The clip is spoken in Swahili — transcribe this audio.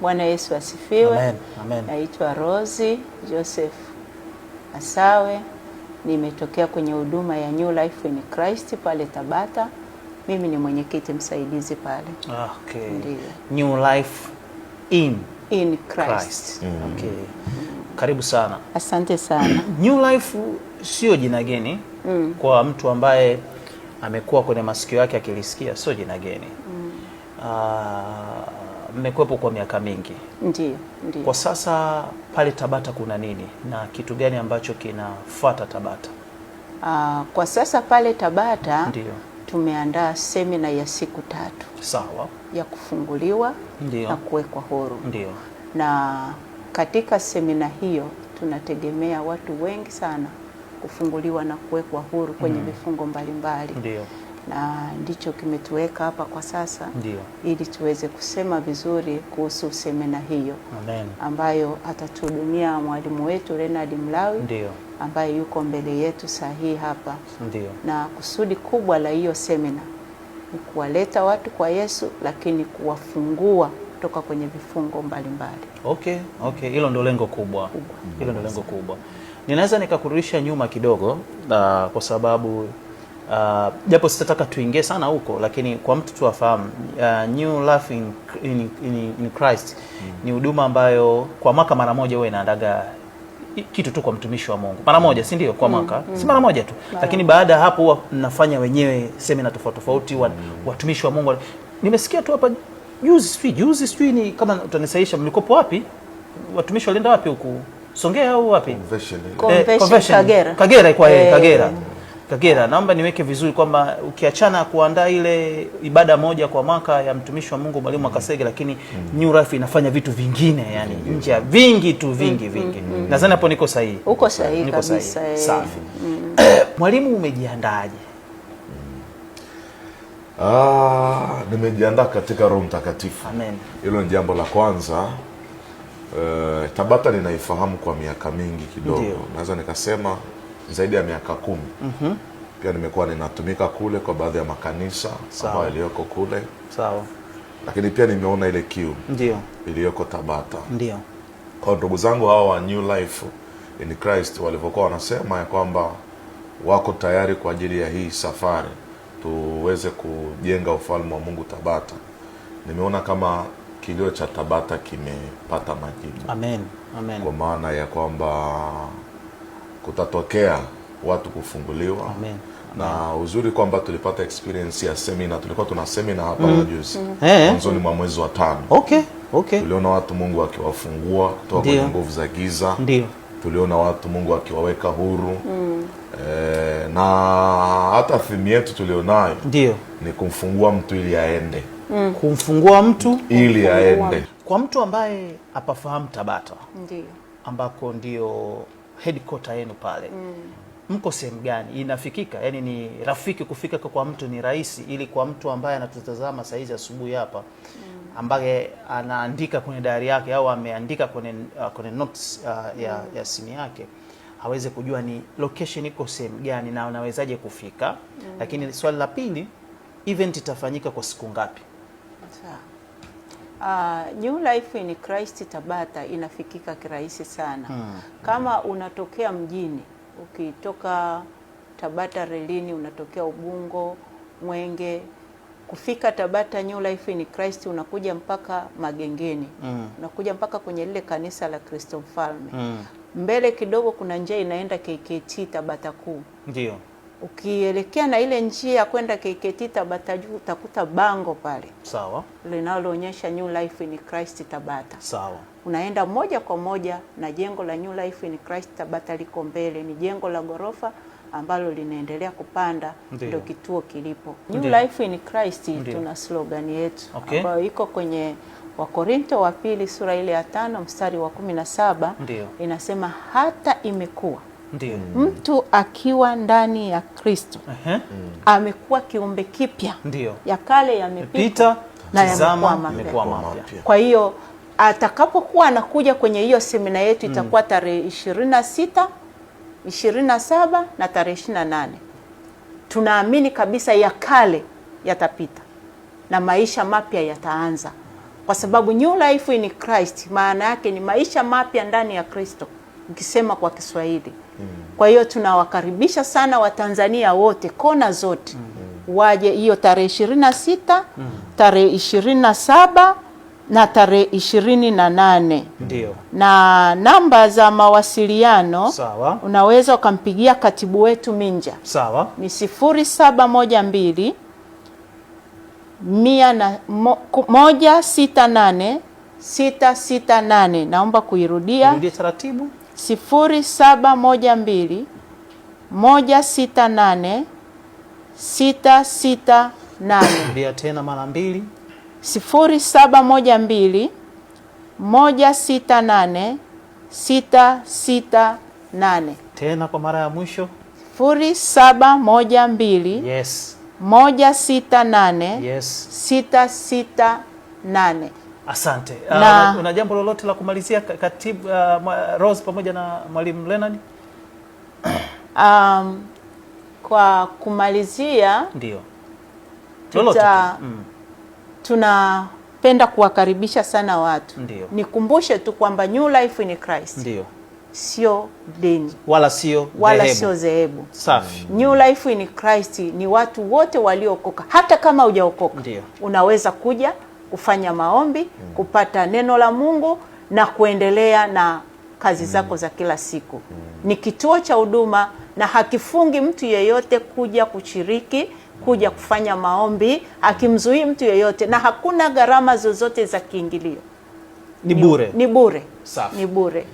Bwana Yesu asifiwe. Amen. Amen. Naitwa Rose Joseph Asawe. Nimetokea kwenye huduma ya New Life in Christ pale Tabata. Mimi ni mwenyekiti msaidizi pale. Okay. Ndiyo. New Life in Christ. Okay. Karibu sana. Asante sana. New Life sio jina geni kwa mtu ambaye amekuwa kwenye masikio yake akilisikia, sio jina geni. Mmekuwepo kwa miaka mingi. Ndiyo. Kwa sasa pale Tabata kuna nini na kitu gani ambacho kinafuata Tabata? Kwa sasa pale Tabata Ndiyo. tumeandaa semina ya siku 3. Sawa. Ya kufunguliwa Ndiyo. na kuwekwa huru. Ndiyo. Na katika semina hiyo tunategemea watu wengi sana kufunguliwa na kuwekwa huru kwenye vifungo mbalimbali. Ndiyo. Na ndicho kimetuweka hapa kwa sasa. Ndiyo. Ili tuweze kusema vizuri kuhusu semina hiyo. Amen. Ambayo atatuhudumia mwalimu wetu Leonard Mlawi. Ndiyo. Ambaye yuko mbele yetu sahihi hapa. Ndiyo. Na kusudi kubwa la hiyo semina ni kuwaleta watu kwa Yesu, lakini kuwafungua kutoka kwenye vifungo mbalimbali. Okay. Hilo ndio lengo kubwa. Hilo ndio lengo kubwa. Ninaweza nikakurudisha nyuma kidogo kwa sababu japo sitataka tuingie sana huko, lakini kwa mtu tu afahamu New Life in Christ ni huduma ambayo kwa mwaka mara moja huwa inaandaga kitu tu kwa mtumishi wa Mungu. Mara moja, si ndio? Kwa mwaka. Si mara moja tu. Lakini baada ya hapo huwa mnafanya wenyewe semina tofauti watumishi wa Mungu. Nimesikia tu hapa juzi ni kama utanisaisha, mlikopo wapi? Watumishi walienda wapi huku? Songea au wapi? Convention Kagera kwa Kagera. Naomba niweke vizuri kwamba ukiachana kuandaa ile ibada moja kwa mwaka ya mtumishi wa Mungu Mwalimu Kasege, lakini New Life inafanya vitu vingine, yani nje ya vingi. Nadhani hapo niko sahihi. Uko sahihi kabisa. Safi. Mwalimu, umejiandaaje? Nimejiandaa katika Roho Mtakatifu. Amen. Hilo ni jambo la kwanza. Tabata ninaifahamu kwa miaka mingi kidogo. Naweza nikasema zaidi ya miaka 10. Pia nimekuwa ninatumika kule kwa baadhi ya makanisa ambayo yaliyoko kule. Sawa. Lakini pia nimeona ile kiu. Ndio. Iliyoko Tabata. Ndio. Kwa ndugu zangu hawa wa New Life in Christ walivyokuwa wanasema ya kwamba wako tayari kwa ajili ya hii safari tuweze kujenga ufalme wa Mungu Tabata. Nimeona kama kilio cha Tabata kimepata majibu. Amen. Kwa maana ya kwamba kutatokea watu kufunguliwa. Amen. Na uzuri kwamba tulipata experience ya semina. Tulikuwa tuna semina hapa majuzi. Mwanzoni mwa mwezi wa 5. Okay. Tuliona watu Mungu akiwafungua kutoka kwenye nguvu za giza. Ndio. Tuliona watu Mungu akiwaweka huru. Na hata theme yetu tulionayo ni kumfungua mtu ili aende. Kumfungua mtu ili aende. Kwa mtu ambaye apafahamu Tabata. Ndio. Ambako ndio headquarter yenu pale. Mko sehemu gani? Inafikika? Yaani ni rafiki kufika kwa mtu, ni rahisi, ili kwa mtu ambaye anatutazama saa hizi asubuhi hapa ambaye anaandika kwenye diary yake au ameandika kwenye notes ya simu yake aweze kujua ni location iko sehemu gani na anawezaje kufika. Lakini swali la pili, event itafanyika kwa siku ngapi? New Life in Christ Tabata inafikika kirahisi sana. Kama unatokea mjini, ukitoka Tabata relini, unatokea Ubungo, Mwenge, kufika Tabata New Life in Christ unakuja mpaka Magengeni. Unakuja mpaka kwenye lile kanisa la Kristo Mfalme. Mbele kidogo kuna njia inaenda KKT Tabata Kuu. Ndio. Ukielekea na ile njia kwenda KKT Tabata Juu utakuta bango pale. Sawa. Linaloonyesha New Life in Christ Tabata. Sawa. Unaenda moja kwa moja na jengo la New Life in Christ Tabata liko mbele. Ni jengo la ghorofa ambalo linaendelea kupanda, ndio kituo kilipo. New Life in Christ tuna slogan yetu ambayo iko kwenye Wakorinto wa 2 sura ile ya 5 mstari wa 17. Inasema hata imekuwa mtu akiwa ndani ya Kristo amekuwa kiumbe kipya. Ya kale yamepita na yamekuwa mapya. Kwa hiyo atakapokuwa anakuja kwenye hiyo semina yetu itakuwa tarehe 26, 27 na tarehe 28. Tunaamini kabisa ya kale yatapita na maisha mapya yataanza. kwa sababu New Life in Christ maana yake ni maisha mapya ndani ya Kristo, ukisema kwa Kiswahili. Kwa hiyo tunawakaribisha sana Watanzania wote kona zote waje hiyo tarehe 26, tarehe 27 na tarehe 28. Ndio. Na namba za mawasiliano, sawa, unaweza ukampigia katibu wetu Minja. Sawa. Ni 0712 168 668. Naomba kuirudia. Rudia taratibu. 0712 168 668. Rudia tena mara mbili. 0712 168 668. Tena kwa mara ya mwisho. 0712 yes 168 yes 668. Asante. Una jambo lolote la kumalizia katibu Rose pamoja na mwalimu Leonard? Kwa kumalizia, ndio. Tunapenda kuwakaribisha sana watu. Ndio. Nikumbushe tu kwamba New Life in Christ ndio sio dini wala sio dhehebu. Safi. New Life in Christ ni watu wote waliokoka. Hata kama hujaokoka, unaweza kuja kufanya maombi, kupata neno la Mungu na kuendelea na kazi zako za kila siku. Ni kituo cha huduma na hakifungi mtu yeyote kuja kushiriki, kuja kufanya maombi, hakimzuii mtu yeyote, na hakuna gharama zozote za kiingilio. Ni bure. Ni bure. Safi. Ni bure.